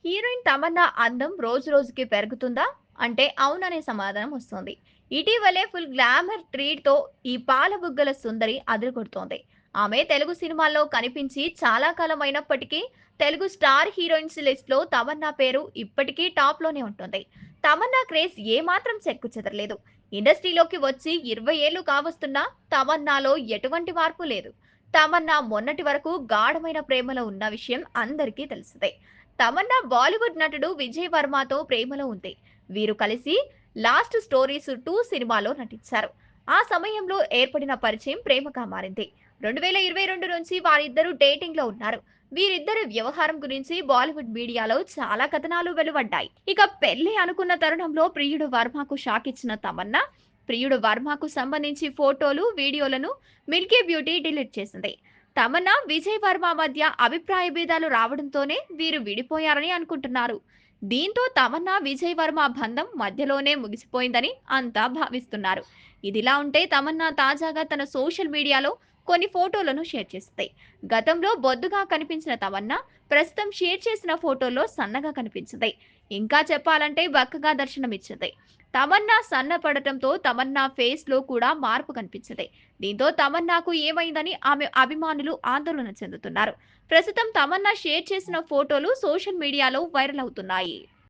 Heroine Tamannaah అందం రోజు రోజుకి పెరుగుతుందా? అంటే అవుననే సమాధానం వస్తోంది. ఇటీవలే ఫుల్ గ్లామర్ ట్రీట్‌తో ఈ పాల బుగ్గల సుందరి అదరగొడుతోంది. ఆమె తెలుగు సినిమాల్లో కనిపించి చాలా కాలం అయినప్పటికీ తెలుగు స్టార్ హీరోయిన్స్ లిస్ట్‌లో తమన్నా పేరు ఇప్పటికీ టాప్‌లోనే ఉంటుంది. తమన్నా క్రేజ్ ఏమాత్రం చెక్కు చెదరలేదు. ఇండస్ట్రీలోకి వచ్చి 20 ఏళ్లు కావస్తున్నా తమన్నాలో ఎటువంటి మార్పు లేదు. తమన్నా మొన్నటి వరకు గాఢమైన ప్రేమలో ఉన్న విషయం అందరికీ తెలిసిందే. తమన్నా బాలీవుడ్ నటుడు విజయ్ వర్మతో ప్రేమలో ఉంది. వీరు కలిసి లాస్ట్ స్టోరీస్ 2 సినిమాలో నటించారు. ఆ సమయంలో ఏర్పడిన పరిచయం ప్రేమగా మారింది. 2022 నుంచి వారిద్దరూ డేటింగ్ లో ఉన్నారు. వీరిద్దరి వ్యవహారం గురించి బాలీవుడ్ మీడియాలో చాలా కథనాలు వెలువడ్డాయి. ఇక పెళ్లి అనుకున్న తరుణంలో ప్రియుడు వర్మకు షాక్ ఇచ్చిన తమన్నా, ప్రియుడు వర్మకు సంబంధించి ఫోటోలు, వీడియోలను మిల్కీ బ్యూటీ డిలీట్ చేసింది. తమన్నా, విజయ్ వర్మ మధ్య అభిప్రాయ భేదాలు రావడంతోనే వీరు విడిపోయారని అనుకుంటున్నారు. దీంతో తమన్నా, విజయ్ వర్మ బంధం మధ్యలోనే ముగిసిపోయిందని అంతా భావిస్తున్నారు. ఇదిలా ఉంటే తమన్నా తాజాగా తన సోషల్ మీడియాలో కొన్ని ఫోటోలను షేర్ చేసింది. గతంలో బొద్దుగా కనిపించిన తమన్నా ప్రస్తుతం షేర్ చేసిన ఫోటోల్లో సన్నగా కనిపించింది. ఇంకా చెప్పాలంటే బక్కగా దర్శనమిచ్చింది. తమన్నా సన్నపడటంతో తమన్నా ఫేస్ లో కూడా మార్పు కనిపించింది. దీంతో తమన్నాకు ఏమైందని ఆమె అభిమానులు ఆందోళన చెందుతున్నారు. ప్రస్తుతం తమన్నా షేర్ చేసిన ఫోటోలు సోషల్ మీడియాలో వైరల్ అవుతున్నాయి.